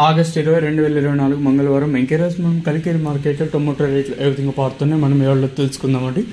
August 20, 2024 మంగళవారం ఎంకేరాజ్ మనం కలికిరి మార్కెట్లో టొమాటో రేట్లు ఏ విధంగా పారుతున్నాయి మనం ఎవరిలో తెలుసుకుందామండి.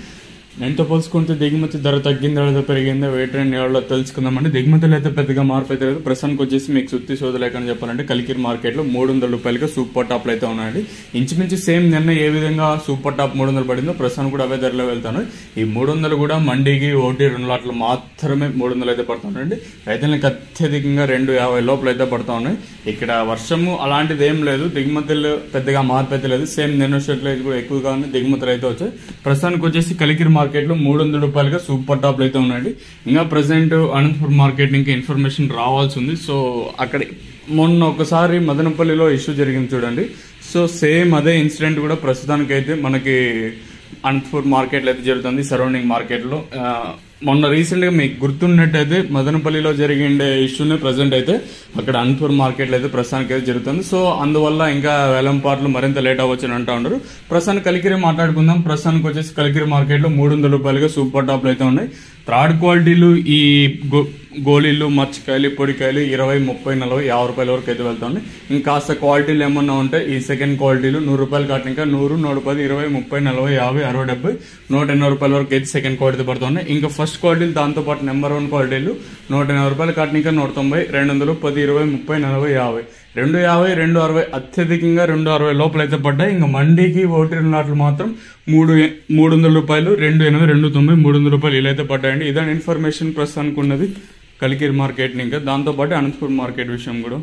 ఎంతో పోల్చుకుంటే దిగుమతి ధర తగ్గిందా లేదా పెరిగిందా వెయిట్ ట్రెండ్ ఎవరిలో తెలుసుకుందామండి. దిగుమతులు అయితే పెద్దగా మార్పు అయితే లేదు. ప్రస్తుతానికి వచ్చేసి మీకు సుత్తి సోదలేకని చెప్పాలంటే కలికిరి మార్కెట్లో 300 రూపాయలుగా సూపర్ టాప్లు అయితే ఉన్నాయండి. ఇంచుమించు సేమ్ నిన్న ఏ విధంగా సూపర్ టాప్ 300 పడిందో ప్రస్తుతానికి కూడా అవే ధరలో వెళ్తాను. ఈ 300 కూడా మండీకి 1-2 లాట్లు మాత్రమే 300 అయితే పడుతున్నాయండి. రైతులకు అత్యధికంగా 250 లోపల అయితే పడుతూ ఉన్నాయి. ఇక్కడ వర్షము అలాంటిది ఏం లేదు, దిగుమతులు పెద్దగా మార్పు అయితే లేదు. సేమ్ నిన్న షర్ట్లు అయితే కూడా ఎక్కువగా ఉంది, దిగుమతులు అయితే వచ్చాయి. ప్రస్తుతానికి వచ్చేసి కలికిరి మార్కెట్లో 300 రూపాయలుగా సూపర్ టాప్లు అయితే ఉన్నాయండి. ఇంకా ప్రజెంట్ అనంతపురం మార్కెట్ ఇంకా ఇన్ఫర్మేషన్ రావాల్సి ఉంది. సో అక్కడ మొన్న ఒకసారి మదనపల్లిలో ఇష్యూ జరిగింది చూడండి. సో సేమ్ అదే ఇన్సిడెంట్ కూడా ప్రస్తుతానికి అయితే మనకి అనంతపురం మార్కెట్లో అయితే జరుగుతుంది. సరౌండింగ్ మార్కెట్లో మొన్న రీసెంట్ గా మీకు గుర్తున్నట్టయితే మదనపల్లిలో జరిగే ఇష్యూనే ప్రజెంట్ అయితే అక్కడ అనంతపురం మార్కెట్లో అయితే ప్రస్తుతానికి అయితే జరుగుతుంది. సో అందువల్ల ఇంకా వేలంపాట్లు మరింత లేట్ అవ్వచ్చు అని అంటూ ఉన్నారు. ప్రస్తుతానికి కలికిరి మాట్లాడుకుందాం. ప్రస్తుతానికి వచ్చేసి కలికిరి మార్కెట్లో 300 రూపాయలుగా సూపర్ టాప్లు అయితే ఉన్నాయి. థర్డ్ క్వాలిటీలు ఈ గోళీలు, మర్చికాయలు, పొడికాయలు 20, 30, 40, 50 రూపాయల వరకు అయితే వెళ్తుంది. ఇంకాస్త క్వాలిటీలు ఏమన్నా ఉంటే ఈ సెకండ్ క్వాలిటీలు 100 రూపాయలు కాటిన ఇంకా 100, 110, 20, 30, 40, 50, 60, 70, 180 రూపాయల వరకు అయితే సెకండ్ క్వాలిటీ పడుతున్నాయి. ఇంకా ఫస్ట్ క్వాలిటీలు దాంతో పాటు నెంబర్ 1 క్వాలిటీలు 180 రూపాయలు కాటిన ఇంకా 190, 200, 10, 20, 30, 40, 50, 250, 260, అత్యధికంగా 260 లోపల అయితే పడ్డాయి. ఇంకా మండీకి 1-2 లాట్లు మాత్రం 300 రూపాయలు, 280, 290, 300 రూపాయలు ఇలా అయితే పడ్డాయండి. ఇదాని ఇన్ఫర్మేషన్ ప్రస్తుతానికి ఉన్నది కలికిరి మార్కెట్. ఇంకా దాంతో పాటు అనంతపురం మార్కెట్ విషయం కూడా